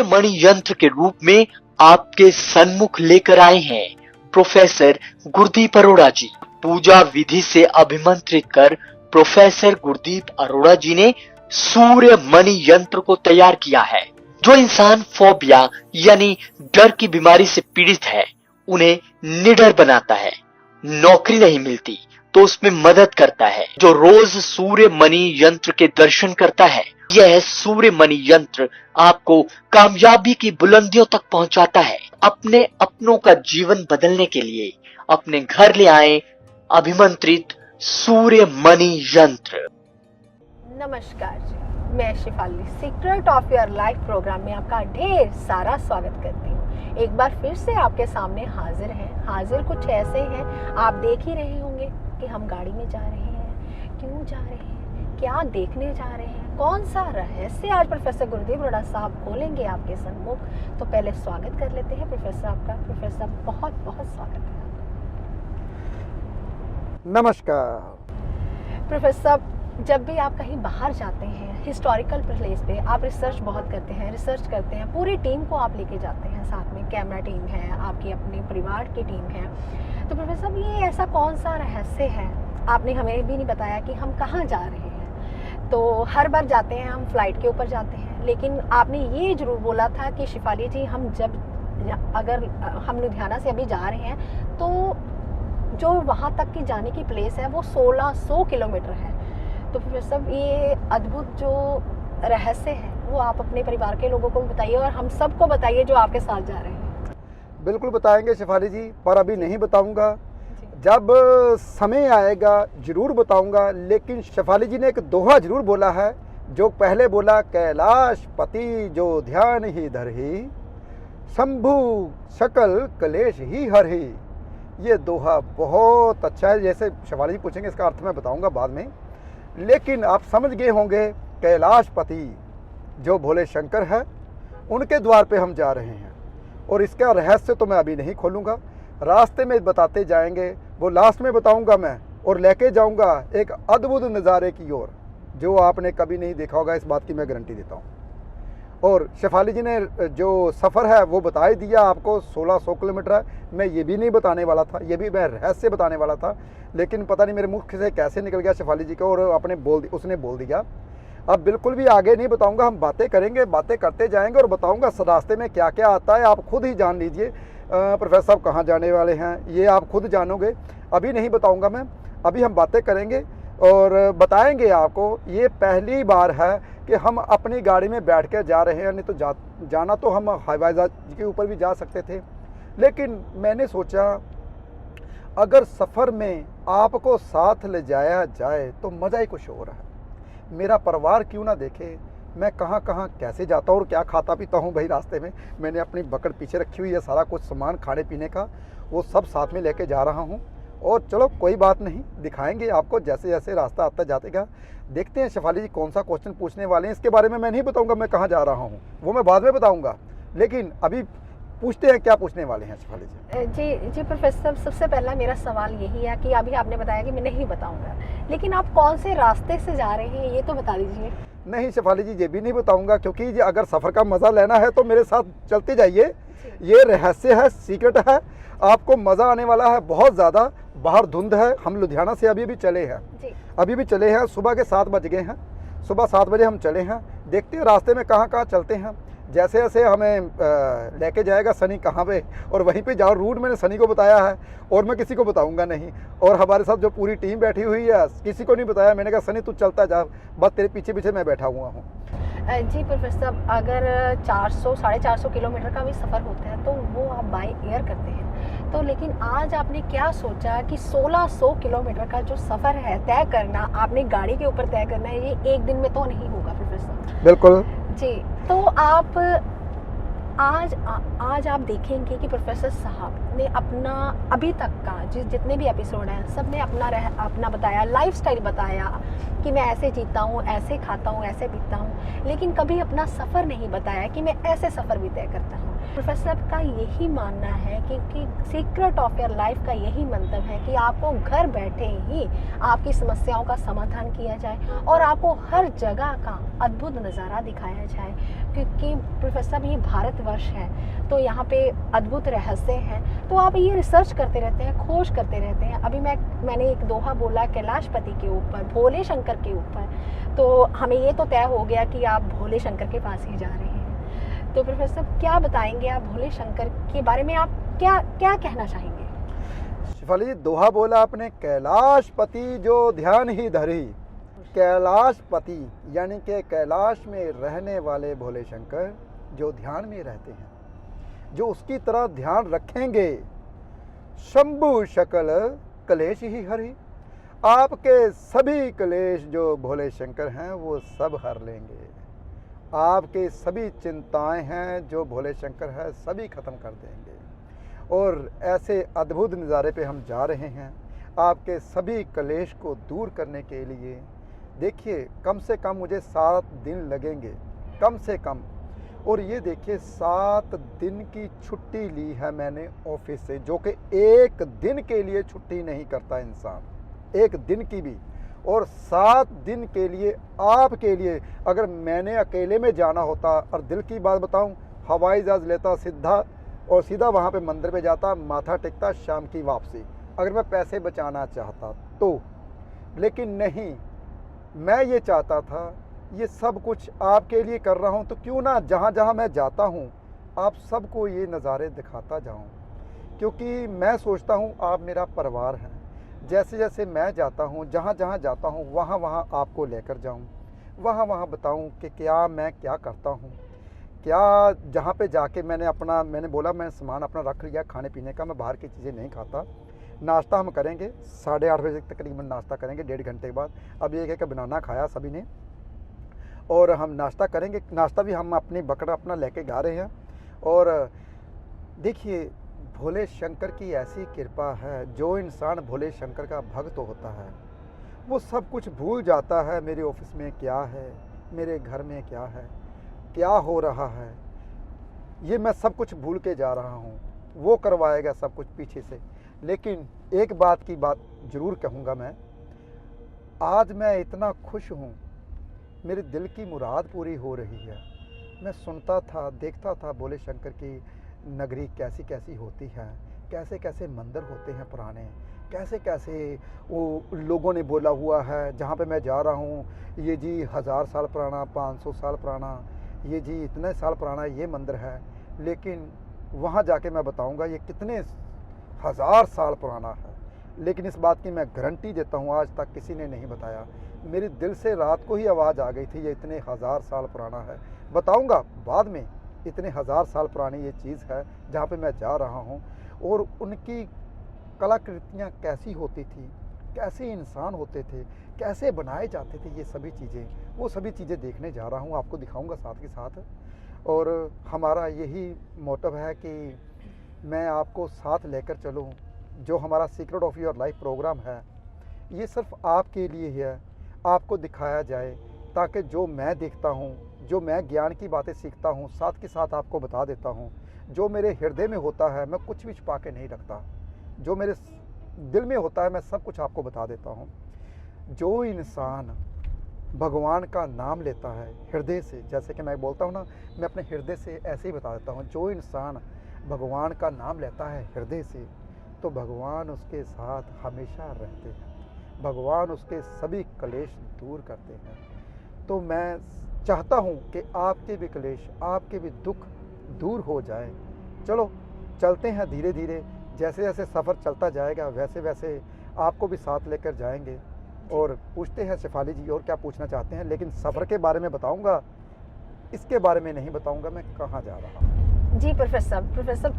सूर्य मणि यंत्र के रूप में आपके सन्मुख लेकर आए हैं प्रोफेसर गुरदीप अरोड़ा जी। पूजा विधि से अभिमंत्रित कर प्रोफेसर गुरदीप अरोड़ा जी ने सूर्य मणि यंत्र को तैयार किया है। जो इंसान फोबिया यानी डर की बीमारी से पीड़ित है, उन्हें निडर बनाता है। नौकरी नहीं मिलती तो उसमें मदद करता है। जो रोज सूर्य मणि यंत्र के दर्शन करता है, यह सूर्य मणि यंत्र आपको कामयाबी की बुलंदियों तक पहुंचाता है। अपने अपनों का जीवन बदलने के लिए अपने घर ले आए अभिमंत्रित सूर्य मणि यंत्र। नमस्कार जी, मैं Shifali secret of your life program में आपका ढेर सारा स्वागत करती हूँ। एक बार फिर से आपके सामने हाजिर हैं। हाजिर कुछ ऐसे हैं, आप देख ही रहे होंगे कि हम गाड़ी में जा रहे हैं, क्यों जा रहे हैं, क्या देखने जा रहे हैं, कौन सा रहस्य आज प्रोफेसर गुरदीप अरोड़ा साहब खोलेंगे आपके सम्मुख। तो पहले स्वागत कर लेते हैं प्रोफेसर आपका। प्रोफेसर बहुत बहुत स्वागत है। नमस्कार प्रोफेसर, जब भी आप कहीं बाहर जाते हैं हिस्टोरिकल प्लेस पे, आप रिसर्च बहुत करते हैं, रिसर्च करते हैं, पूरी टीम को आप लेके जाते हैं, साथ में कैमरा टीम है, आपकी अपने परिवार की टीम है। तो प्रोफेसर, ये ऐसा कौन सा रहस्य है, आपने हमें भी नहीं बताया कि हम कहाँ जा रहे हैं। तो हर बार जाते हैं हम फ्लाइट के ऊपर जाते हैं, लेकिन आपने ये जरूर बोला था कि शिफाली जी, हम अगर हम लुधियाना से अभी जा रहे हैं तो जो वहाँ तक की जाने की प्लेस है वो 1600 किलोमीटर है। तो प्रोफेसर, ये अद्भुत जो रहस्य है वो आप अपने परिवार के लोगों को बताइए और हम सबको बताइए जो आपके साथ जा रहे हैं। बिल्कुल बताएंगे शिफाली जी, पर अभी नहीं बताऊंगा। जब समय आएगा जरूर बताऊंगा। लेकिन शिफाली जी ने एक दोहा जरूर बोला है, जो पहले बोला, कैलाश पति जो ध्यान ही धरहि, शंभु सकल कलेश ही हरहि। ये दोहा बहुत अच्छा है। जैसे शिफाली जी पूछेंगे इसका अर्थ मैं बताऊंगा बाद में, लेकिन आप समझ गए होंगे कैलाशपति जो भोले शंकर है, उनके द्वार पे हम जा रहे हैं। और इसका रहस्य तो मैं अभी नहीं खोलूँगा, रास्ते में बताते जाएंगे, वो लास्ट में बताऊंगा मैं, और लेके जाऊंगा एक अद्भुत नज़ारे की ओर जो आपने कभी नहीं देखा होगा, इस बात की मैं गारंटी देता हूँ। और शेफाली जी ने जो सफ़र है वो बता ही दिया आपको, 1600 किलोमीटर है। मैं ये भी नहीं बताने वाला था, ये भी मैं रहस्य बताने वाला था, लेकिन पता नहीं मेरे मुख से कैसे निकल गया शेफाली जी को, और उसने बोल दिया। अब बिल्कुल भी आगे नहीं बताऊंगा, हम बातें करेंगे, बातें करते जाएंगे और बताऊंगा रास्ते में क्या क्या आता है, आप खुद ही जान लीजिए। प्रोफेसर साहब कहाँ जाने वाले हैं ये आप खुद जानोगे, अभी नहीं बताऊँगा मैं। अभी हम बातें करेंगे और बताएंगे आपको। ये पहली बार है कि हम अपनी गाड़ी में बैठ कर जा रहे हैं, नहीं तो जाना तो हम हवाई जहाज के ऊपर भी जा सकते थे, लेकिन मैंने सोचा अगर सफ़र में आपको साथ ले जाया जाए तो मज़ा ही कुछ और है। मेरा परिवार क्यों ना देखे मैं कहाँ कहाँ कैसे जाता हूँ और क्या खाता पीता हूँ। भाई रास्ते में मैंने अपनी बकट पीछे रखी हुई है, सारा कुछ सामान खाने पीने का वो सब साथ में लेके जा रहा हूँ। और चलो कोई बात नहीं, दिखाएंगे आपको जैसे जैसे रास्ता आता जाएगा। देखते हैं शेफाली जी कौन सा क्वेश्चन पूछने वाले हैं। इसके बारे में मैं नहीं बताऊंगा मैं कहाँ जा रहा हूँ, वो मैं बाद में बताऊंगा, लेकिन अभी पूछते हैं क्या पूछने वाले हैं शेफाली जी। जी प्रोफेसर, सबसे पहला मेरा सवाल यही है कि अभी आपने बताया कि मैं नहीं बताऊंगा, लेकिन आप कौन से रास्ते से जा रहे हैं ये तो बता दीजिए। नहीं शेफाली जी, ये भी नहीं बताऊंगा, क्योंकि अगर सफ़र का मज़ा लेना है तो मेरे साथ चलते जाइए। ये रहस्य है, सीक्रेट है, आपको मज़ा आने वाला है बहुत ज़्यादा। बाहर धुंध है, हम लुधियाना से अभी भी चले हैं, सुबह के 7 बज गए हैं, सुबह 7 बजे हम चले हैं। देखते हैं रास्ते में कहाँ कहाँ चलते हैं, जैसे जैसे हमें लेके जाएगा सनी कहाँ पे, और वहीं पे जाओ। रूट मैंने सनी को बताया है और मैं किसी को बताऊंगा नहीं, और हमारे साथ जो पूरी टीम बैठी हुई है किसी को नहीं बताया। मैंने कहा सनी तू चलता जा, बस तेरे पीछे पीछे मैं बैठा हुआ हूँ। जी प्रोफेसर, अगर 400-450 किलोमीटर का भी सफ़र होता है तो वो आप बाय एयर करते हैं, तो लेकिन आज आपने क्या सोचा कि 1600 किलोमीटर का जो सफ़र है तय करना, आपने गाड़ी के ऊपर तय करना है, ये एक दिन में तो नहीं होगा प्रोफेसर। बिल्कुल जी, तो आप आज आप देखेंगे कि प्रोफेसर साहब ने अपना अभी तक का जितने भी एपिसोड हैं सब ने अपना बताया, लाइफस्टाइल बताया कि मैं ऐसे जीता हूँ, ऐसे खाता हूँ, ऐसे पीता हूँ, लेकिन कभी अपना सफ़र नहीं बताया कि मैं ऐसे सफ़र भी तय करता हूँ। प्रोफेसर साहब का यही मानना है कि सीक्रेट ऑफ योर लाइफ का यही मंतव्य है कि आपको घर बैठे ही आपकी समस्याओं का समाधान किया जाए और आपको हर जगह का अद्भुत नज़ारा दिखाया जाए, क्योंकि प्रोफेसर साहब ये भारतवर्ष है तो यहाँ पे अद्भुत रहस्य हैं, तो आप ये रिसर्च करते रहते हैं, खोज करते रहते हैं। अभी मैंने एक दोहा बोला कैलाशपति के ऊपर, भोले शंकर के ऊपर, तो हमें ये तो तय हो गया कि आप भोले शंकर के पास ही जा रहे हैं। तो प्रोफेसर साहब क्या बताएंगे आप भोले शंकर के बारे में, आप क्या क्या कहना चाहेंगे? शिफाली जी, दोहा बोला आपने, कैलाशपति जो ध्यान ही धरी। कैलाशपति यानी कि कैलाश में रहने वाले भोले शंकर जो ध्यान में रहते हैं, जो उसकी तरह ध्यान रखेंगे, शंभु शकल कलेश ही हरि। आपके सभी कलेश जो भोले शंकर हैं वो सब हर लेंगे। आपके सभी चिंताएं हैं जो भोले शंकर है सभी खत्म कर देंगे। और ऐसे अद्भुत नज़ारे पे हम जा रहे हैं आपके सभी कलेश को दूर करने के लिए। देखिए, कम से कम मुझे 7 दिन लगेंगे, कम से कम। और ये देखिए, 7 दिन की छुट्टी ली है मैंने ऑफिस से, जो कि एक दिन के लिए छुट्टी नहीं करता इंसान, एक दिन की भी। और 7 दिन के लिए आपके लिए अगर मैंने अकेले में जाना होता, और दिल की बात बताऊं, हवाई जहाज़ लेता सीधा वहाँ पे मंदिर पे जाता, माथा टेकता, शाम की वापसी, अगर मैं पैसे बचाना चाहता तो। लेकिन नहीं, मैं ये चाहता था ये सब कुछ आपके लिए कर रहा हूँ, तो क्यों ना जहाँ जहाँ मैं जाता हूँ आप सबको ये नज़ारे दिखाता जाऊँ, क्योंकि मैं सोचता हूँ आप मेरा परिवार हैं। जैसे जैसे मैं जाता हूँ, जहाँ जहाँ जाता हूँ, वहाँ वहाँ आपको लेकर जाऊँ, वहाँ वहाँ बताऊँ कि मैं क्या करता हूँ, क्या जहाँ पे जाके मैंने बोला मैं सामान अपना रख लिया खाने पीने का, मैं बाहर की चीज़ें नहीं खाता। नाश्ता हम करेंगे 8:30 बजे तकरीबन नाश्ता करेंगे, 1.5 घंटे के बाद। अब ये है कि बनाना खाया सभी ने और हम नाश्ता करेंगे। नाश्ता भी हम अपनी बकरा अपना लेके गा रहे हैं। और देखिए, भोले शंकर की ऐसी कृपा है, जो इंसान भोले शंकर का भक्त होता है वो सब कुछ भूल जाता है। मेरे ऑफिस में क्या है, मेरे घर में क्या है, क्या हो रहा है, ये मैं सब कुछ भूल के जा रहा हूँ। वो करवाएगा सब कुछ पीछे से। लेकिन एक बात ज़रूर कहूँगा मैं, आज मैं इतना खुश हूँ, मेरे दिल की मुराद पूरी हो रही है। मैं सुनता था, देखता था भोले शंकर की नगरी कैसी कैसी होती है, कैसे कैसे मंदिर होते हैं पुराने, कैसे कैसे वो लोगों ने बोला हुआ है। जहाँ पे मैं जा रहा हूँ, ये जी 1000 साल पुराना, 500 साल पुराना, ये जी इतने साल पुराना ये मंदिर है। लेकिन वहाँ जाके मैं बताऊँगा ये कितने 1000 साल पुराना है। लेकिन इस बात की मैं गारंटी देता हूँ, आज तक किसी ने नहीं बताया। मेरे दिल से रात को ही आवाज़ आ गई थी, ये इतने 1000 साल पुराना है। बताऊँगा बाद में, इतने 1000 साल पुरानी ये चीज़ है जहाँ पे मैं जा रहा हूँ। और उनकी कलाकृतियाँ कैसी होती थी, कैसे इंसान होते थे, कैसे बनाए जाते थे ये सभी चीज़ें, वो सभी चीज़ें देखने जा रहा हूँ, आपको दिखाऊंगा साथ के साथ। और हमारा यही मोटिव है कि मैं आपको साथ लेकर चलूँ। जो हमारा secret of your life program है, ये सिर्फ आपके लिए ही है, आपको दिखाया जाए, ताकि जो मैं देखता हूँ, जो मैं ज्ञान की बातें सीखता हूँ, साथ के साथ आपको बता देता हूँ। जो मेरे हृदय में होता है मैं कुछ भी छुपा के नहीं रखता, जो मेरे दिल में होता है मैं सब कुछ आपको बता देता हूँ। जो इंसान भगवान का नाम लेता है हृदय से, जैसे कि मैं बोलता हूँ ना, मैं अपने हृदय से ऐसे ही बता देता हूँ। जो इंसान भगवान का नाम लेता है हृदय से, तो भगवान उसके साथ हमेशा रहते हैं, भगवान उसके सभी क्लेश दूर करते हैं। तो मैं चाहता हूँ कि आपके भी क्लेश, आपके भी दुख दूर हो जाए। चलो चलते हैं धीरे धीरे, जैसे जैसे सफ़र चलता जाएगा वैसे वैसे आपको भी साथ लेकर जाएंगे। और पूछते हैं शेफाली जी और क्या पूछना चाहते हैं, लेकिन सफ़र के बारे में बताऊंगा, इसके बारे में नहीं बताऊंगा मैं कहाँ जा रहा हूँ। जी प्रोफेसर,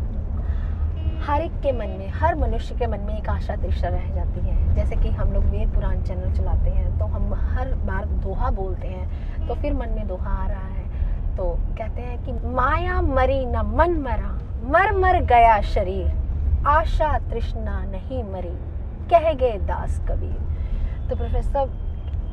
हर एक के मन में, हर मनुष्य के मन में एक आशा दृष्टा रह जाती है। जैसे कि हम लोग वेद पुराण चैनल चलाते हैं, तो हम हर बार दोहा बोलते हैं, तो फिर मन में दोहा आ रहा है। तो कहते हैं कि माया मरी न मन मरा, मर गया शरीर, आशा तृष्णा नहीं मरी, कह गए दास कबीर। तो प्रोफेसर,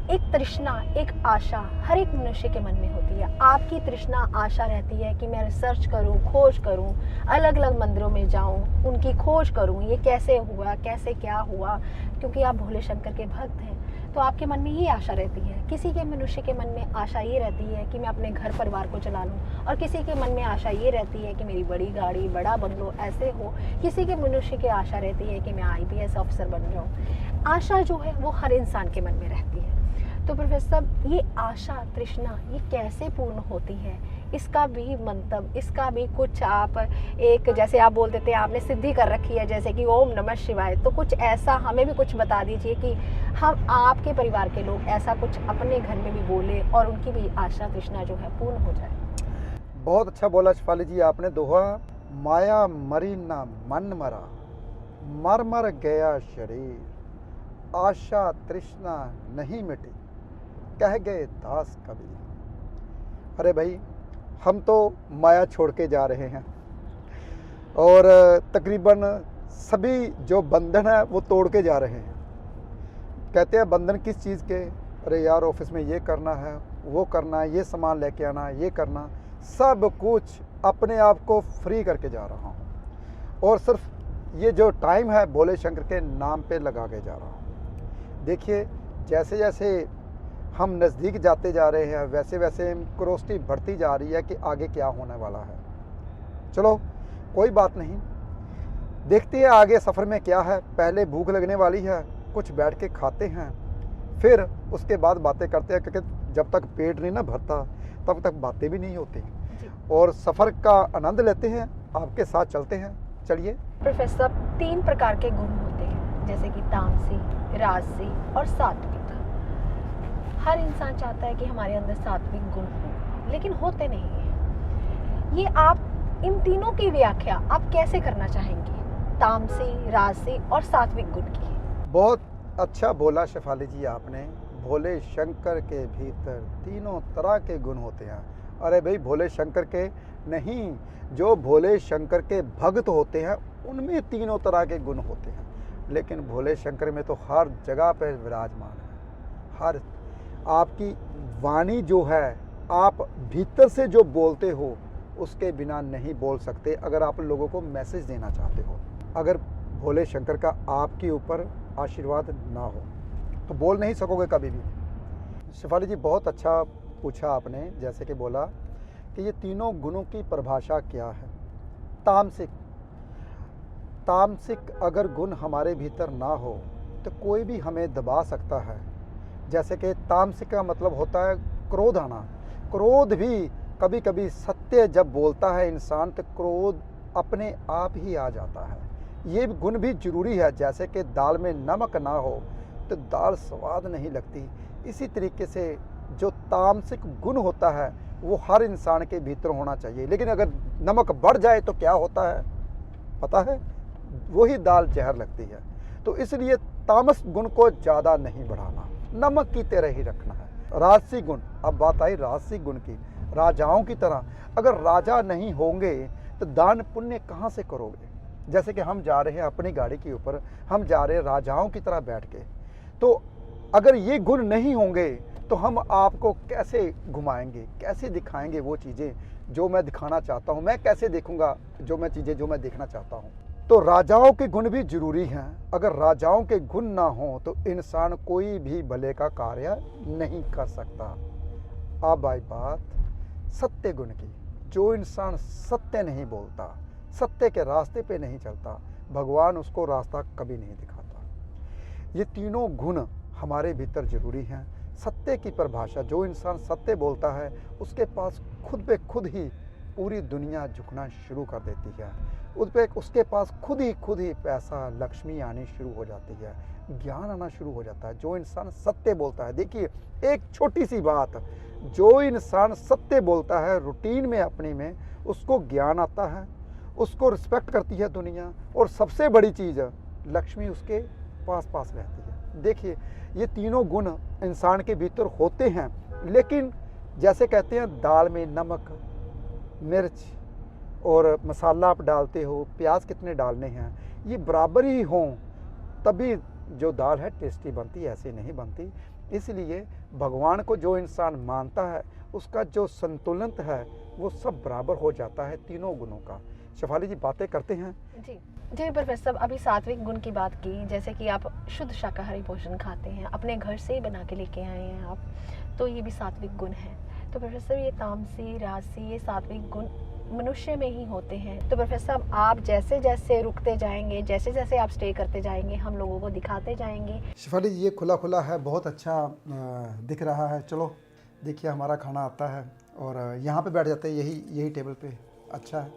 एक तृष्णा, एक आशा हर एक मनुष्य के मन में होती है। आपकी तृष्णा, आशा रहती है कि मैं रिसर्च करूं, खोज करूं, अलग अलग मंदिरों में जाऊं, उनकी खोज करूं, ये कैसे हुआ, कैसे क्या हुआ, क्योंकि आप भोले शंकर के भक्त हैं। तो आपके मन में ये आशा रहती है। किसी के मनुष्य के मन में आशा ये रहती है कि मैं अपने घर परिवार को चला लूं, और किसी के मन में आशा ये रहती है कि मेरी बड़ी गाड़ी, बड़ा बंगलो ऐसे हो। किसी के मनुष्य की आशा रहती है कि मैं IPS ऑफिसर बन जाऊं। आशा जो है वो हर इंसान के मन में रहती है। तो प्रोफेसर साहब, ये आशा, तृष्णा, ये कैसे पूर्ण होती है? इसका भी मंतव्य, इसका भी कुछ आप एक, जैसे आप बोल देते हैं आपने सिद्धि कर रखी है, जैसे कि ओम नमः शिवाय, तो कुछ ऐसा हमें भी कुछ बता दीजिए कि हम आपके परिवार के लोग ऐसा कुछ अपने घर में भी बोले और उनकी भी आशा, तृष्णा जो है पूर्ण हो जाए। बहुत अच्छा बोला शेफाली जी आपने दोहा। माया मरी ना मन मरा, मर मर गया शरीर, आशा तृष्णा नहीं मिटी, कह गए दास कबीर। अरे भाई, हम तो माया छोड़ के जा रहे हैं और तकरीबन सभी जो बंधन है वो तोड़ के जा रहे हैं। कहते हैं बंधन किस चीज़ के? अरे यार, ऑफिस में ये करना है, वो करना है, ये सामान लेके आना है, ये करना, सब कुछ अपने आप को फ्री करके जा रहा हूँ और सिर्फ ये जो टाइम है भोले शंकर के नाम पे लगा के जा रहा हूँ। देखिए, जैसे जैसे हम नज़दीक जाते जा रहे हैं वैसे वैसे क्यूरियोसिटी बढ़ती जा रही है कि आगे क्या होने वाला है। चलो कोई बात नहीं, देखते हैं आगे सफ़र में क्या है। पहले भूख लगने वाली है, कुछ बैठ के खाते हैं, फिर उसके बाद बातें करते हैं, क्योंकि जब तक पेट नहीं ना भरता तब तक बातें भी नहीं होती। और सफ़र का आनंद लेते हैं, आपके साथ चलते हैं। चलिए प्रोफेसर साहब, 3 प्रकार के गुण होते हैं, जैसे कि तामसी, राजसी और सात्विक। हर इंसान चाहता है कि हमारे अंदर सात्विक गुण हो, लेकिन होते नहीं है। ये आप इन तीनों की व्याख्या आप कैसे करना चाहेंगे, तामसी, राजसी और सात्विक गुण की? बहुत अच्छा बोला शेफाली जी आपने। भोले शंकर के भीतर तीनों तरह के गुण होते हैं। अरे भाई, भोले शंकर के नहीं, जो भोले शंकर के भक्त होते हैं उनमें तीनों तरह के गुण होते हैं, लेकिन भोले शंकर में तो हर जगह पर विराजमान है। हर आपकी वाणी जो है, आप भीतर से जो बोलते हो उसके बिना नहीं बोल सकते। अगर आप लोगों को मैसेज देना चाहते हो, अगर भोले शंकर का आपके ऊपर आशीर्वाद ना हो तो बोल नहीं सकोगे कभी भी। शेफाली जी, बहुत अच्छा पूछा आपने। जैसे कि बोला कि ये तीनों गुणों की परिभाषा क्या है। तामसिक, तामसिक अगर गुण हमारे भीतर ना हो तो कोई भी हमें दबा सकता है। जैसे कि तामसिक का मतलब होता है क्रोध आना। क्रोध भी कभी कभी सत्य जब बोलता है इंसान तो क्रोध अपने आप ही आ जाता है। ये गुण भी जरूरी है। जैसे कि दाल में नमक ना हो तो दाल स्वाद नहीं लगती। इसी तरीके से जो तामसिक गुण होता है वो हर इंसान के भीतर होना चाहिए। लेकिन अगर नमक बढ़ जाए तो क्या होता है पता है? वही दाल जहर लगती है। तो इसलिए तामस गुण को ज़्यादा नहीं बढ़ाना, नमक की तरह ही रखना है। राजसी गुण, अब बात आई राजसी गुण की। राजाओं की तरह अगर राजा नहीं होंगे तो दान पुण्य कहाँ से करोगे? जैसे कि हम जा रहे हैं अपनी गाड़ी के ऊपर, हम जा रहे हैं राजाओं की तरह बैठ के, तो अगर ये गुण नहीं होंगे तो हम आपको कैसे घुमाएंगे, कैसे दिखाएंगे वो चीज़ें जो मैं दिखाना चाहता हूँ? मैं कैसे देखूंगा जो मैं चीज़ें जो मैं देखना चाहता हूँ? तो राजाओं के गुण भी जरूरी हैं। अगर राजाओं के गुण ना हो तो इंसान कोई भी भले का कार्य नहीं कर सकता। अब आई बात सत्य गुण की। जो इंसान सत्य नहीं बोलता, सत्य के रास्ते पे नहीं चलता, भगवान उसको रास्ता कभी नहीं दिखाता। ये तीनों गुण हमारे भीतर जरूरी हैं। सत्य की परिभाषा, जो इंसान सत्य बोलता है उसके पास खुद पे खुद ही पूरी दुनिया झुकना शुरू कर देती है। उसके पास खुद ही पैसा, लक्ष्मी आनी शुरू हो जाती है, ज्ञान आना शुरू हो जाता है। जो इंसान सत्य बोलता है, देखिए एक छोटी सी बात, जो इंसान सत्य बोलता है रूटीन में अपनी में, उसको ज्ञान आता है, उसको रिस्पेक्ट करती है दुनिया, और सबसे बड़ी चीज़ लक्ष्मी उसके पास रहती है। देखिए ये तीनों गुण इंसान के भीतर होते हैं, लेकिन जैसे कहते हैं दाल में नमक, मिर्च और मसाला आप डालते हो, प्याज कितने डालने हैं, ये बराबर ही हों तभी जो दाल है टेस्टी बनती, ऐसे नहीं बनती। इसलिए भगवान को जो इंसान मानता है उसका जो संतुलन है वो सब बराबर हो जाता है तीनों गुणों का। शेफाली जी बातें करते हैं। जी जी प्रोफेसर साहब, अभी सात्विक गुण की बात की, जैसे कि आप शुद्ध शाकाहारी भोजन खाते हैं, अपने घर से ही बना के लेके आए हैं आप, तो ये भी सात्विक गुण है। तो प्रोफेसर ये तामसी, राजसी, ये सात्विक गुण मनुष्य में ही होते हैं। तो प्रोफेसर साहब आप जैसे जैसे रुकते जाएंगे, जैसे जैसे आप स्टे करते जाएंगे, हम लोगों को दिखाते जाएंगे। शेफाली जी ये खुला खुला है, बहुत अच्छा दिख रहा है। चलो देखिए हमारा खाना आता है और यहाँ पे बैठ जाते हैं, यही टेबल पे। अच्छा है,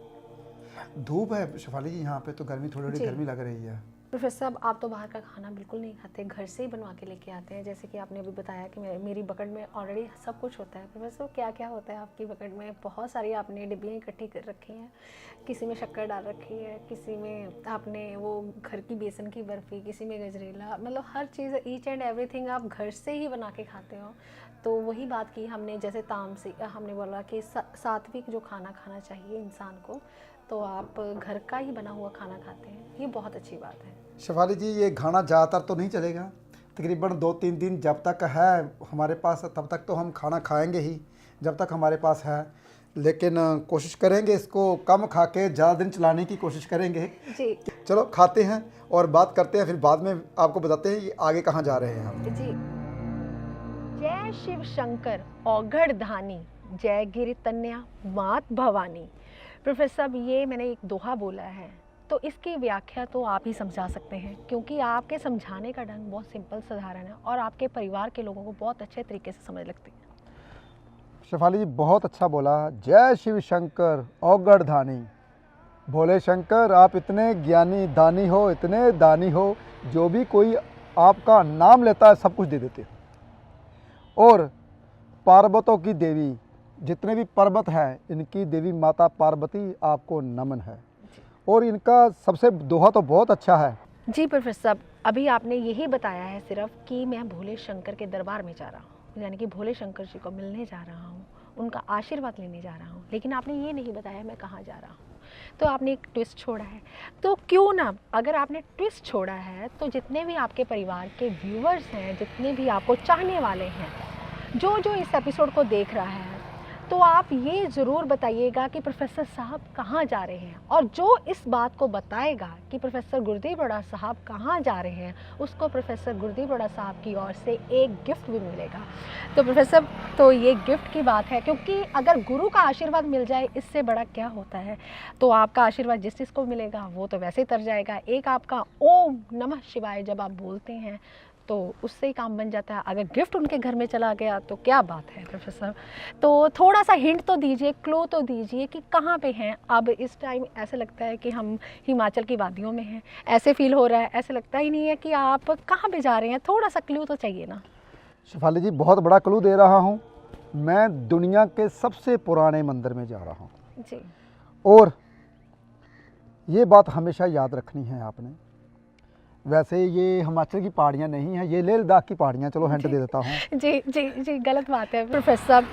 धूप है शेफाली जी यहाँ पे, तो गर्मी थोड़ी गर्मी लग रही है। प्रोफेसर साहब आप तो बाहर का खाना बिल्कुल नहीं खाते, घर से ही बनवा के लेके आते हैं। जैसे कि आपने अभी बताया कि मेरी बकेट में ऑलरेडी सब कुछ होता है। प्रोफेसर साहब क्या क्या होता है आपकी बकेट में? बहुत सारी आपने डिब्बियाँ इकट्ठी कर रखी हैं, किसी में शक्कर डाल रखी है, किसी में आपने वो घर की बेसन की बर्फ़ी, किसी में गजरेला, मतलब हर चीज़ ईच एंड एवरीथिंग आप घर से ही बना के खाते हो। तो वही बात की हमने, जैसे तामसी हमने बोला कि सात्विक जो खाना खाना चाहिए इंसान को, तो आप घर का ही बना हुआ खाना खाते हैं, ये बहुत अच्छी बात है। शेफाली जी ये खाना ज़्यादातर तो नहीं चलेगा, तकरीबन 2-3 दिन जब तक है हमारे पास तब तक तो हम खाना खाएंगे ही, जब तक हमारे पास है। लेकिन कोशिश करेंगे इसको कम खा के ज़्यादा दिन चलाने की कोशिश करेंगे जी। चलो खाते हैं और बात करते हैं, फिर बाद में आपको बताते हैं ये आगे कहाँ जा रहे हैं हम। जी। जय शिव शंकर औघड़ धानी, जय गिरि तन्या मात भवानी। प्रोफेसर साहब ये मैंने एक दोहा बोला है, तो इसकी व्याख्या तो आप ही समझा सकते हैं, क्योंकि आपके समझाने का ढंग बहुत सिंपल साधारण है और आपके परिवार के लोगों को बहुत अच्छे तरीके से समझ लगती है। शेफाली जी बहुत अच्छा बोला, जय शिव शंकर औघड़ धानी। भोले शंकर आप इतने ज्ञानी दानी हो, इतने दानी हो, जो भी कोई आपका नाम लेता है सब कुछ दे देते हो। और पार्वतों की देवी, जितने भी पर्वत हैं इनकी देवी माता पार्वती आपको नमन है। और इनका सबसे दोहा तो बहुत अच्छा है। जी प्रोफेसर साहब, अभी आपने यही बताया है सिर्फ कि मैं भोले शंकर के दरबार में जा रहा हूँ, यानी कि भोले शंकर जी को मिलने जा रहा हूँ, उनका आशीर्वाद लेने जा रहा हूँ, लेकिन आपने ये नहीं बताया मैं कहाँ जा रहा हूँ। तो आपने एक ट्विस्ट छोड़ा है, तो क्यों ना, अगर आपने ट्विस्ट छोड़ा है तो जितने भी आपके परिवार के व्यूअर्स हैं, जितने भी आपको चाहने वाले हैं, जो जो इस एपिसोड को देख रहा है, तो आप ये ज़रूर बताइएगा कि प्रोफेसर साहब कहाँ जा रहे हैं, और जो इस बात को बताएगा कि प्रोफेसर गुरदीप अरोड़ा साहब कहाँ जा रहे हैं, उसको प्रोफेसर गुरदीप अरोड़ा साहब की ओर से एक गिफ्ट भी मिलेगा। तो प्रोफेसर, तो ये गिफ्ट की बात है, क्योंकि अगर गुरु का आशीर्वाद मिल जाए इससे बड़ा क्या होता है। तो आपका आशीर्वाद जिस चीज़ को मिलेगा वो तो वैसे ही तर जाएगा। एक आपका ओम नमः शिवाय जब आप बोलते हैं तो उससे ही काम बन जाता है। अगर गिफ्ट उनके घर में चला गया तो क्या बात है प्रोफेसर। तो थोड़ा सा हिंट तो दीजिए, क्लू तो दीजिए कि कहाँ पे हैं अब इस टाइम। ऐसे लगता है कि हम हिमाचल की वादियों में हैं, ऐसे फील हो रहा है, ऐसे लगता ही नहीं है कि आप कहाँ पे जा रहे हैं। थोड़ा सा क्लू तो चाहिए ना। शेफाली जी बहुत बड़ा क्लू दे रहा हूँ, मैं दुनिया के सबसे पुराने मंदिर में जा रहा हूँ जी। और ये बात हमेशा याद रखनी है आपने। वैसे ये हिमाचल की पहाड़ियाँ नहीं हैं, ये लेह लद्दाख की पहाड़ियाँ। चलो हिंट दे देता हूँ। जी जी जी, गलत बात है प्रोफेसर साहब,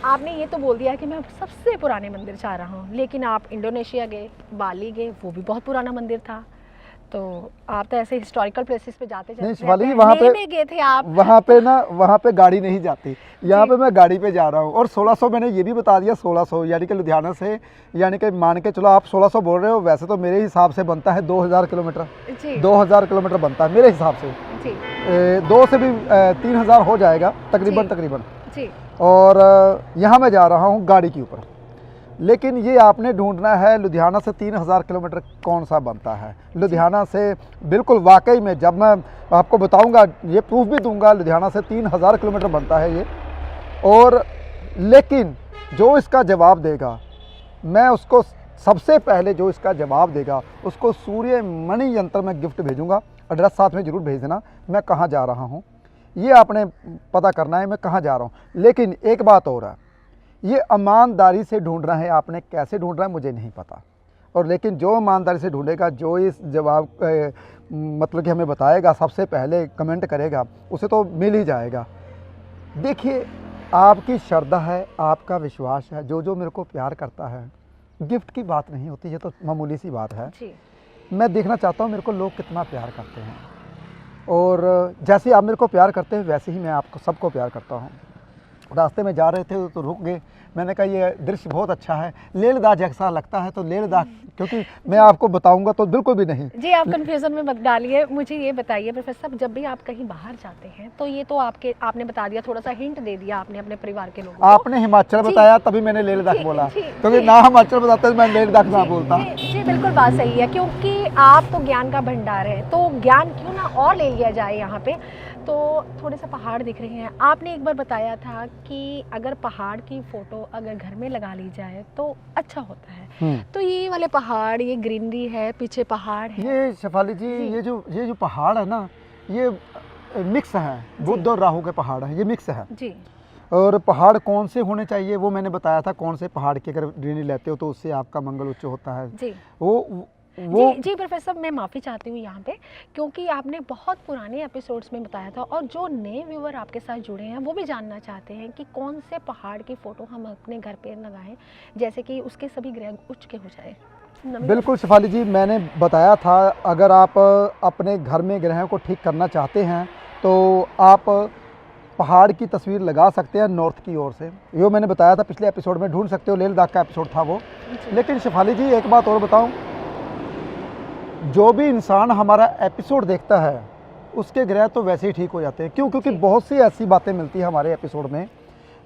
आपने ये तो बोल दिया कि मैं सबसे पुराने मंदिर जा रहा हूँ, लेकिन आप इंडोनेशिया गए, बाली गए, वो भी बहुत पुराना मंदिर था। तो आप तो ऐसे हिस्टोरिकल प्लेसेस पे जाते नहीं वाली वहाँ पे गए थे आप। वहाँ पे गाड़ी नहीं जाती, यहाँ पे मैं गाड़ी पे जा रहा हूँ। और 1600 मैंने ये भी बता दिया, 1600 यानी कि लुधियाना से, यानी कि मान के चलो आप 1600 बोल रहे हो, वैसे तो मेरे हिसाब से बनता है 2000 किलोमीटर। 2000 किलोमीटर बनता है मेरे हिसाब से जी। 2 से भी 3000 हो जाएगा तकरीबन जी। और यहाँ मैं जा रहा हूँ गाड़ी के ऊपर। लेकिन ये आपने ढूंढना है लुधियाना से 3000 किलोमीटर कौन सा बनता है। लुधियाना से बिल्कुल वाकई में, जब मैं आपको बताऊंगा, ये प्रूफ भी दूंगा, लुधियाना से 3000 किलोमीटर बनता है ये। और लेकिन जो इसका जवाब देगा, मैं उसको सबसे पहले जो इसका जवाब देगा उसको सूर्य मणि यंत्र में गिफ्ट भेजूंगा। एड्रेस साथ में ज़रूर भेज देना, मैं कहाँ जा रहा हूँ ये आपने पता करना है, मैं कहाँ जा रहा हूँ। लेकिन एक बात और है, ये ईमानदारी से ढूंढना है। आपने कैसे ढूंढना है मुझे नहीं पता, और लेकिन जो ईमानदारी से ढूंढेगा, जो इस जवाब मतलब कि हमें बताएगा, सबसे पहले कमेंट करेगा, उसे तो मिल ही जाएगा। देखिए आपकी श्रद्धा है, आपका विश्वास है, जो जो मेरे को प्यार करता है, गिफ्ट की बात नहीं होती, ये तो मामूली सी बात है। जी। मैं देखना चाहता हूँ मेरे को लोग कितना प्यार करते हैं। और जैसे आप मेरे को प्यार करते हैं वैसे ही मैं आपको सबको प्यार करता हूँ। रास्ते में जा रहे थे तो रुक गए, मैंने कहा ये दृश्य बहुत अच्छा है, लेह लद्दाख जैसा लगता है, तो लेह लद्दाख, क्योंकि मैं आपको बताऊंगा तो बिल्कुल भी नहीं। जी, आप कंफ्यूजन में मत डालिए। मुझे ये बताइए प्रोफेसर साहब, जब भी आप कहीं बाहर जाते हैं तो ये तो आपने बता दिया, थोड़ा सा हिंट दे दिया आपने अपने परिवार के लोगों को। आपने हिमाचल बताया तभी मैंने लेह लद्दाख बोला, क्योंकि ना हिमाचल बताते मैं लेह लद्दाख ना बोलता। जी बिल्कुल बात सही है, क्योंकि आप तो ज्ञान का भंडार है, तो ज्ञान क्यों ना और ले लिया जाए यहाँ पे। तो थोड़े से पहाड़ दिख रहे हैं, आपने एक बार बताया था कि अगर पहाड़ की फोटो अगर घर में लगा ली जाए तो अच्छा होता है। तो ये वाले पहाड़, ये ग्रीनरी है, पीछे पहाड़ है। ये शेफाली जी ये जो पहाड़ है ना, ये मिक्स है, बुध और राहु के पहाड़ है, ये मिक्स है जी। और पहाड़ कौन से होने चाहिए वो मैंने बताया था, कौन से पहाड़ की अगर ग्रीनरी लेते हो तो उससे आपका मंगल उच्च होता है जी। वो जी प्रोफेसर, मैं माफ़ी चाहती हूँ यहाँ पे, क्योंकि आपने बहुत पुराने एपिसोड्स में बताया था और जो नए व्यूअर आपके साथ जुड़े हैं वो भी जानना चाहते हैं कि कौन से पहाड़ की फ़ोटो हम अपने घर पे लगाएं, जैसे कि उसके सभी ग्रह उच्च के हो जाए। बिल्कुल शेफाली जी, मैंने बताया था अगर आप अपने घर में ग्रहों को ठीक करना चाहते हैं तो आप पहाड़ की तस्वीर लगा सकते हैं नॉर्थ की ओर से, ये मैंने बताया था पिछले एपिसोड में, ढूंढ सकते हो, लेह लद्दाख का एपिसोड था वो। लेकिन शेफाली जी एक बात और बताऊं, जो भी इंसान हमारा एपिसोड देखता है उसके ग्रह तो वैसे ही ठीक हो जाते हैं। क्यों? क्योंकि बहुत सी ऐसी बातें मिलती हैं हमारे एपिसोड में,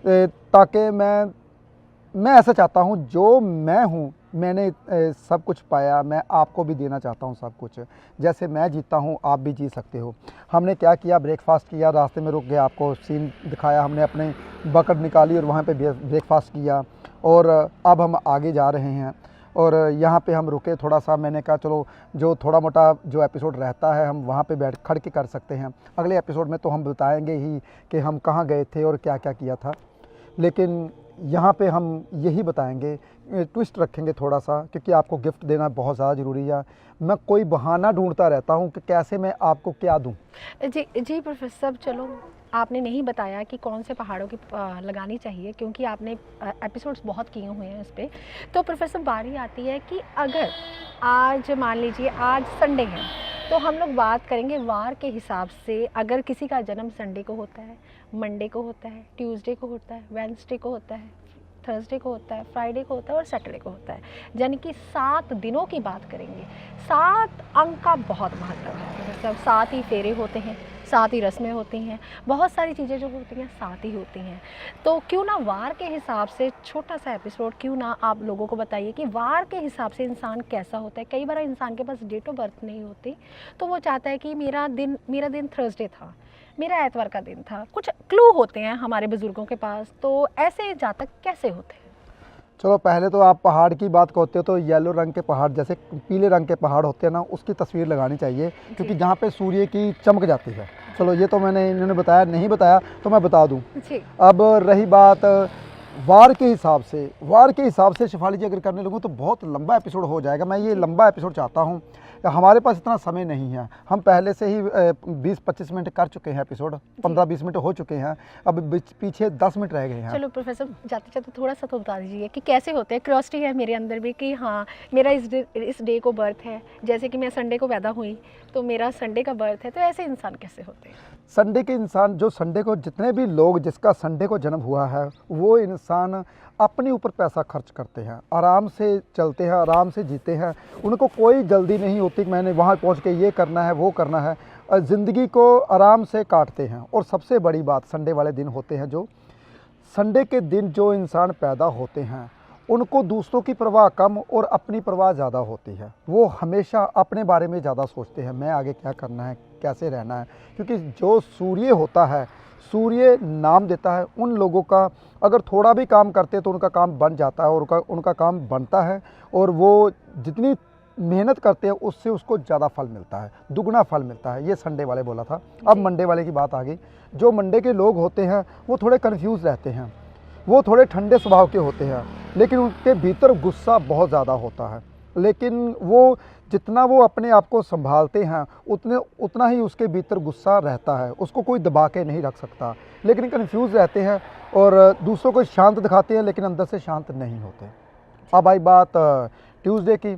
ताकि मैं ऐसा चाहता हूं, जो मैं हूं मैंने सब कुछ पाया, मैं आपको भी देना चाहता हूं सब कुछ। जैसे मैं जीता हूं आप भी जी सकते हो। हमने क्या किया, ब्रेकफास्ट किया, रास्ते में रुक गए, आपको सीन दिखाया, हमने अपने बकेट निकाली और वहाँ पे ब्रेकफास्ट किया और अब हम आगे जा रहे हैं। और यहाँ पे हम रुके थोड़ा सा, मैंने कहा चलो जो थोड़ा मोटा जो एपिसोड रहता है हम वहाँ पे बैठ खड़ के कर सकते हैं। अगले एपिसोड में तो हम बताएंगे ही कि हम कहाँ गए थे और क्या क्या किया था, लेकिन यहाँ पे हम यही बताएंगे, ट्विस्ट रखेंगे थोड़ा सा, क्योंकि आपको गिफ्ट देना बहुत ज़्यादा ज़रूरी है। मैं कोई बहाना ढूंढता रहता हूँ कि कैसे मैं आपको क्या दूँ। जी प्रोफेसर, चलो आपने नहीं बताया कि कौन से पहाड़ों की लगानी चाहिए, क्योंकि आपने एपिसोड्स बहुत किए हुए हैं इस पर। तो प्रोफेसर बारी आती है कि अगर आज मान लीजिए आज संडे है तो हम लोग बात करेंगे वार के हिसाब से। अगर किसी का जन्म संडे को होता है, मंडे को होता है, ट्यूसडे को होता है, वेडनेसडे को होता है, थर्सडे को होता है, फ्राइडे को होता है और सैटरडे को होता है, यानी कि 7 दिनों की बात करेंगे। 7 अंक का बहुत महत्व है, मतलब 7 ही फेरे होते हैं, 7 ही रस्में होती हैं, बहुत सारी चीज़ें जो होती हैं 7 ही होती हैं। तो क्यों ना वार के हिसाब से छोटा सा एपिसोड क्यों ना आप लोगों को बताइए कि वार के हिसाब से इंसान कैसा होता है। कई बार इंसान के पास डेट ऑफ बर्थ नहीं होती, तो वो चाहता है कि मेरा दिन थर्सडे था, मेरा एतवार का दिन था। कुछ क्लू होते हैं हमारे बुजुर्गों के पास, तो ऐसे जातक कैसे होते हैं? चलो पहले तो आप पहाड़ की बात करते हो तो येलो रंग के पहाड़, जैसे पीले रंग के पहाड़ होते हैं ना, उसकी तस्वीर लगानी चाहिए, क्योंकि जहाँ पे सूर्य की चमक जाती है। चलो ये तो मैंने इन्होंने बताया, नहीं बताया तो मैं बता दूँ। अब रही बात वार के हिसाब से शेफाली जी अगर करने लगूँ तो बहुत लंबा एपिसोड हो जाएगा। मैं ये लंबा एपिसोड चाहता हूँ, हमारे पास इतना समय नहीं है, हम पहले से ही 20-25 मिनट कर चुके हैं एपिसोड, 15-20 मिनट हो चुके हैं, अब पीछे 10 मिनट रह गए हैं। चलो प्रोफेसर जाते जाते थोड़ा सा तो बता दीजिए कि कैसे होते हैं। क्यूरियोसिटी है मेरे अंदर भी कि हाँ मेरा इस डे को बर्थ है, जैसे कि मैं संडे को पैदा हुई तो मेरा संडे का बर्थ है, तो ऐसे इंसान कैसे होते हैं? संडे के इंसान जो संडे को, जितने भी लोग जिसका संडे को जन्म हुआ है वो इंसान अपने ऊपर पैसा खर्च करते हैं, आराम से चलते हैं, आराम से जीते हैं, उनको कोई जल्दी नहीं होती कि मैंने वहाँ पहुँच के ये करना है वो करना है, ज़िंदगी को आराम से काटते हैं। और सबसे बड़ी बात संडे वाले दिन होते हैं, जो संडे के दिन जो इंसान पैदा होते हैं उनको दूसरों की परवाह कम और अपनी परवाह ज़्यादा होती है। वो हमेशा अपने बारे में ज़्यादा सोचते हैं, मैं आगे क्या करना है, कैसे रहना है, क्योंकि जो सूर्य होता है, सूर्य नाम देता है उन लोगों का, अगर थोड़ा भी काम करते तो उनका काम बन जाता है और उनका काम बनता है, और वो जितनी मेहनत करते हैं उससे उसको ज़्यादा फल मिलता है, दुगना फल मिलता है। ये संडे वाले बोला था। अब मंडे वाले की बात आ गई। जो मंडे के लोग होते हैं वो थोड़े कन्फ्यूज़ रहते हैं, वो थोड़े ठंडे स्वभाव के होते हैं, लेकिन उनके भीतर गुस्सा बहुत ज़्यादा होता है, लेकिन वो जितना वो अपने आप को संभालते हैं उतना ही उसके भीतर गुस्सा रहता है, उसको कोई दबा के नहीं रख सकता, लेकिन कन्फ्यूज़ रहते हैं और दूसरों को शांत दिखाते हैं लेकिन अंदर से शांत नहीं होते। अब आई बात ट्यूसडे की।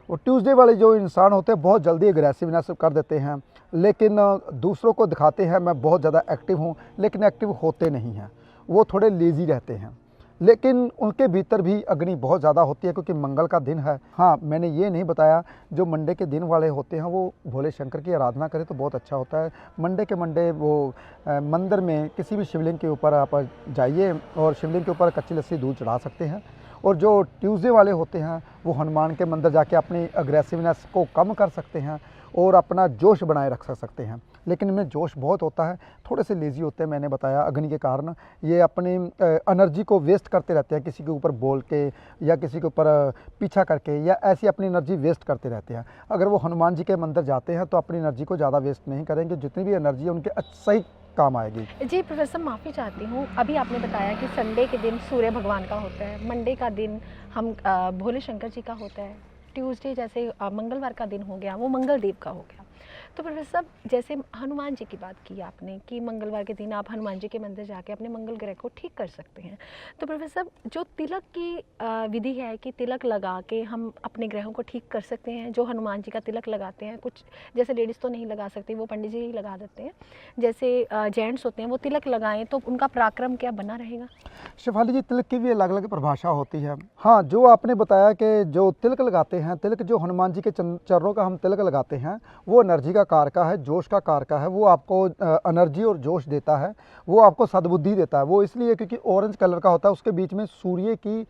वो ट्यूसडे वाले जो इंसान होते हैं बहुत जल्दी एग्रेसिवनेस कर देते हैं, लेकिन दूसरों को दिखाते हैं मैं बहुत ज़्यादा एक्टिव हूँ, लेकिन एक्टिव होते नहीं हैं। वो थोड़े लेज़ी रहते हैं, लेकिन उनके भीतर भी अग्नि बहुत ज़्यादा होती है, क्योंकि मंगल का दिन है। हाँ, मैंने ये नहीं बताया, जो मंडे के दिन वाले होते हैं वो भोले शंकर की आराधना करें तो बहुत अच्छा होता है। मंडे के मंडे वो मंदिर में किसी भी शिवलिंग के ऊपर आप जाइए और शिवलिंग के ऊपर कच्ची लस्सी दूध चढ़ा सकते हैं। और जो ट्यूसडे वाले होते हैं वो हनुमान के मंदिर जाके अपनी अग्रेसिवनेस को कम कर सकते हैं और अपना जोश बनाए रख सकते हैं। लेकिन इनमें जोश बहुत होता है, थोड़े से लेज़ी होते हैं। मैंने बताया अग्नि के कारण ये अपनी एनर्जी को वेस्ट करते रहते हैं, किसी के ऊपर बोल के या किसी के ऊपर पीछा करके, या ऐसी अपनी एनर्जी वेस्ट करते रहते हैं। अगर वो हनुमान जी के मंदिर जाते हैं तो अपनी एनर्जी को ज़्यादा वेस्ट नहीं करेंगे, जितनी भी एनर्जी है उनके सही काम आएगी। जी प्रोफेसर, माफ़ी चाहती हूँ, अभी आपने बताया कि संडे के दिन सूर्य भगवान का होता है, मंडे का दिन हम भोले शंकर जी का होता है, ट्यूसडे जैसे मंगलवार का दिन हो गया वो मंगल देव का हो गया। तो प्रोफेसर जैसे हनुमान जी की बात की आपने कि मंगलवार के दिन आप हनुमान जी के मंदिर जाके अपने मंगल ग्रह को ठीक कर सकते हैं। तो प्रोफेसर जो तिलक की विधि है कि तिलक लगा के हम अपने ग्रहों को ठीक कर सकते हैं, जो हनुमान जी का तिलक लगाते हैं, कुछ जैसे लेडीज़ तो नहीं लगा सकती, वो पंडित जी ही लगा देते हैं, जैसे जेंट्स होते हैं वो तिलक लगाएं तो उनका पराक्रम क्या बना रहेगा? शेफाली जी, तिलक की भी अलग अलग परिभाषा होती है। हाँ, जो आपने बताया कि जो तिलक लगाते हैं, तिलक जो हनुमान जी के चरणों का हम तिलक लगाते हैं वो एनर्जी का कारका है, जोश का कारका है। वो आपको एनर्जी और जोश देता है, वो आपको सद्बुद्धि देता है। वो इसलिए क्योंकि ऑरेंज कलर का होता है, उसके बीच में सूर्य की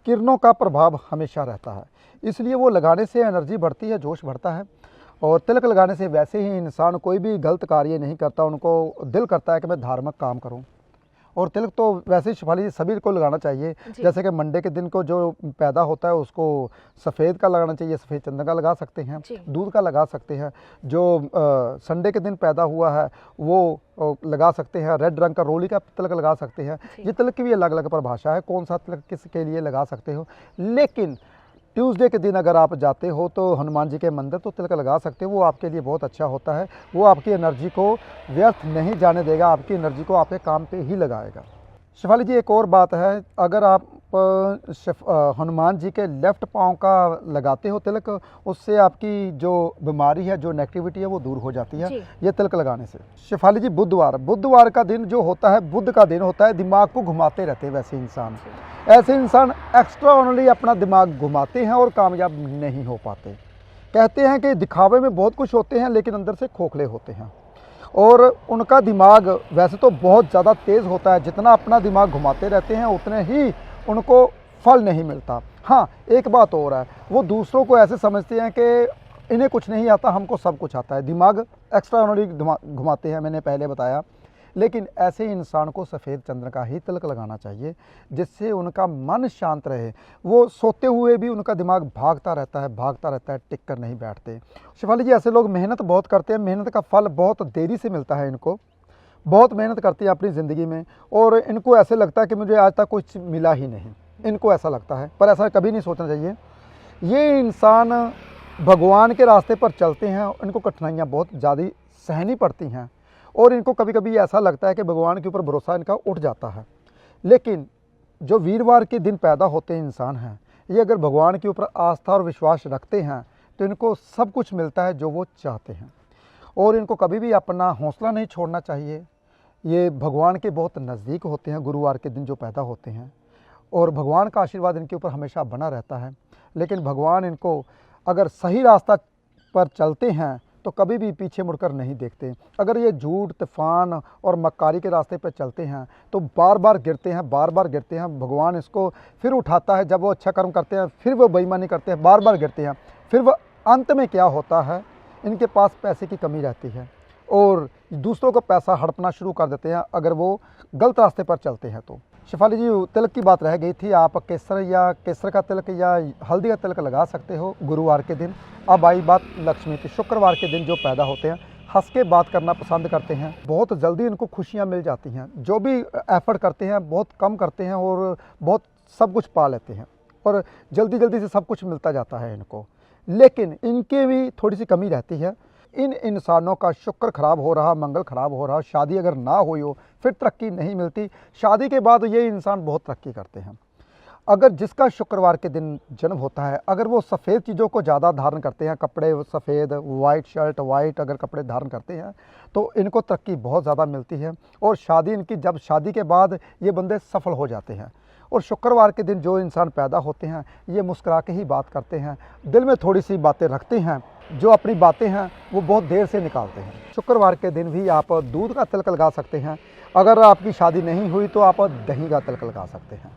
किरणों का प्रभाव हमेशा रहता है, इसलिए वो लगाने से एनर्जी बढ़ती है, जोश बढ़ता है। और तिलक लगाने से वैसे ही इंसान कोई भी गलत कार्य नहीं करता, उनको दिल करता है कि मैं धार्मिक काम करूं। और तिलक तो वैसे ही शेफाली सभी को लगाना चाहिए। जैसे कि मंडे के दिन को जो पैदा होता है उसको सफ़ेद का लगाना चाहिए, सफ़ेद चंदन का लगा सकते हैं, दूध का लगा सकते हैं। जो संडे के दिन पैदा हुआ है वो लगा सकते हैं, रेड रंग का रोली का तिलक लगा सकते हैं। ये तिलक की भी अलग अलग परिभाषा है, कौन सा तिलक किसके लिए लगा सकते हो। लेकिन ट्यूसडे के दिन अगर आप जाते हो तो हनुमान जी के मंदिर तो तिलक लगा सकते हो, वो आपके लिए बहुत अच्छा होता है। वो आपकी एनर्जी को व्यर्थ नहीं जाने देगा, आपकी एनर्जी को आपके काम पे ही लगाएगा। शेफाली जी, एक और बात है, अगर आप हनुमान जी के लेफ्ट पाँव का लगाते हो तिलक, उससे आपकी जो बीमारी है, जो नेगेटिविटी है वो दूर हो जाती है ये तिलक लगाने से। शेफाली जी, बुधवार का दिन जो होता है, बुध का दिन होता है, दिमाग को घुमाते रहते हैं वैसे इंसान। ऐसे इंसान एक्स्ट्रा ऑर्डिनरी अपना दिमाग घुमाते हैं और कामयाब नहीं हो पाते। कहते हैं कि दिखावे में बहुत कुछ होते हैं लेकिन अंदर से खोखले होते हैं। और उनका दिमाग वैसे तो बहुत ज़्यादा तेज़ होता है, जितना अपना दिमाग घुमाते रहते हैं उतने ही उनको फल नहीं मिलता। हाँ, एक बात और है, वो दूसरों को ऐसे समझते हैं कि इन्हें कुछ नहीं आता, हमको सब कुछ आता है। दिमाग एक्स्ट्रा ऑर्डिनरी घुमाते हैं, मैंने पहले बताया। लेकिन ऐसे इंसान को सफ़ेद चंद्र का ही तिलक लगाना चाहिए, जिससे उनका मन शांत रहे। वो सोते हुए भी उनका दिमाग भागता रहता है, टिक कर नहीं बैठते। शेफाली जी, ऐसे लोग मेहनत बहुत करते हैं, मेहनत का फल बहुत देरी से मिलता है। इनको बहुत मेहनत करते हैं अपनी ज़िंदगी में और इनको ऐसे लगता है कि मुझे आज तक कुछ मिला ही नहीं, इनको ऐसा लगता है। पर ऐसा कभी नहीं सोचना चाहिए। ये इंसान भगवान के रास्ते पर चलते हैं, इनको कठिनाइयाँ बहुत ज़्यादा सहनी पड़ती हैं और इनको कभी कभी ऐसा लगता है कि भगवान के ऊपर भरोसा इनका उठ जाता है। लेकिन जो वीरवार के दिन पैदा होते इंसान हैं, ये अगर भगवान के ऊपर आस्था और विश्वास रखते हैं तो इनको सब कुछ मिलता है जो वो चाहते हैं। और इनको कभी भी अपना हौसला नहीं छोड़ना चाहिए। ये भगवान के बहुत नज़दीक होते हैं गुरुवार के दिन जो पैदा होते हैं, और भगवान का आशीर्वाद इनके ऊपर हमेशा बना रहता है। लेकिन भगवान इनको अगर सही रास्ता पर चलते हैं तो कभी भी पीछे मुड़कर नहीं देखते। अगर ये झूठ, तूफान और मक्कारी के रास्ते पर चलते हैं तो बार बार गिरते हैं। भगवान इसको फिर उठाता है, जब वो अच्छा कर्म करते हैं फिर वो बेईमानी करते हैं, बार बार गिरते हैं। फिर वो अंत में क्या होता है, इनके पास पैसे की कमी रहती है और दूसरों को पैसा हड़पना शुरू कर देते हैं अगर वो गलत रास्ते पर चलते हैं। तो शेफाली जी, तिलक की बात रह गई थी। आप केसर का तिलक या हल्दी का तिलक लगा सकते हो गुरुवार के दिन। अब आई बात लक्ष्मी की। शुक्रवार के दिन जो पैदा होते हैं हंस के बात करना पसंद करते हैं, बहुत जल्दी इनको खुशियाँ मिल जाती हैं। जो भी एफर्ट करते हैं बहुत कम करते हैं और बहुत सब कुछ पा लेते हैं और जल्दी जल्दी से सब कुछ मिलता जाता है इनको। लेकिन इनके भी थोड़ी सी कमी रहती है। इन इंसानों का शुक्र खराब हो रहा, मंगल खराब हो रहा, शादी अगर ना हुई हो फिर तरक्की नहीं मिलती। शादी के बाद ये इंसान बहुत तरक्की करते हैं। अगर जिसका शुक्रवार के दिन जन्म होता है, अगर वो सफ़ेद चीज़ों को ज़्यादा धारण करते हैं, कपड़े सफ़ेद, वाइट शर्ट, वाइट अगर कपड़े धारण करते हैं तो इनको तरक्की बहुत ज़्यादा मिलती है और शादी इनकी, जब शादी के बाद ये बंदे सफल हो जाते हैं। और शुक्रवार के दिन जो इंसान पैदा होते हैं ये मुस्कुरा के ही बात करते हैं, दिल में थोड़ी सी बातें रखते हैं, जो अपनी बातें हैं वो बहुत देर से निकालते हैं। शुक्रवार के दिन भी आप दूध का तिलक लगा सकते हैं, अगर आपकी शादी नहीं हुई तो आप दही का तिलक लगा सकते हैं।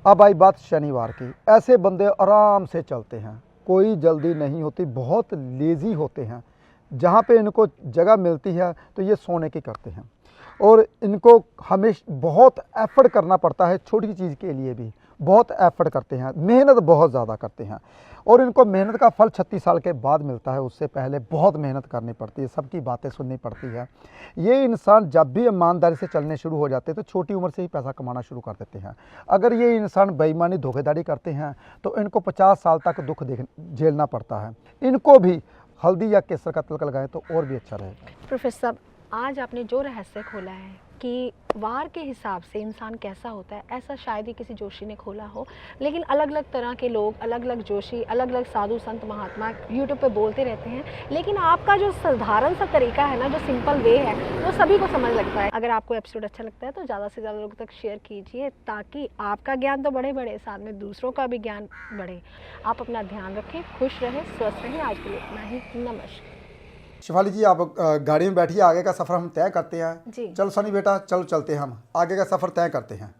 अब आई बात शनिवार की, ऐसे बंदे आराम से चलते हैं, कोई जल्दी नहीं होती, बहुत लेज़ी होते हैं, जहाँ पे इनको जगह मिलती है तो ये सोने की करते हैं और इनको हमेशा बहुत एफर्ट करना पड़ता है, छोटी चीज़ के लिए भी बहुत एफर्ट करते हैं, मेहनत बहुत ज़्यादा करते हैं और इनको मेहनत का फल 36 साल के बाद मिलता है, उससे पहले बहुत मेहनत करनी पड़ती है, सबकी बातें सुननी पड़ती है। ये इंसान जब भी ईमानदारी से चलने शुरू हो जाते हैं तो छोटी उम्र से ही पैसा कमाना शुरू कर देते हैं। अगर ये इंसान बेईमानी धोखेधड़ी करते हैं तो इनको 50 साल तक दुख झेलना पड़ता है। इनको भी हल्दी या केसर का तिलक लगाएं तो और भी अच्छा रहेगा। प्रोफेसर साहब, आज आपने जो रहस्य खोला है कि वार के हिसाब से इंसान कैसा होता है, ऐसा शायद ही किसी जोशी ने खोला हो, लेकिन अलग अलग तरह के लोग, अलग अलग जोशी, अलग अलग साधु संत महात्मा यूट्यूब पे बोलते रहते हैं, लेकिन आपका जो साधारण सा तरीका है ना, जो सिंपल वे है, वो सभी को समझ लगता है। अगर आपको एपिसोड अच्छा लगता है तो ज़्यादा से ज़्यादा लोगों तक शेयर कीजिए, ताकि आपका ज्ञान तो बढ़े साथ में दूसरों का भी ज्ञान बढ़े। आप अपना ध्यान रखें, खुश रहें, स्वस्थ रहें। आज के लिए इतना ही, नमस्कार। शिफाली जी, आप गाड़ी में बैठिए, आगे का सफ़र हम तय करते हैं। जी। चलो सनी बेटा, चलो चलते हैं, हम आगे का सफ़र तय करते हैं।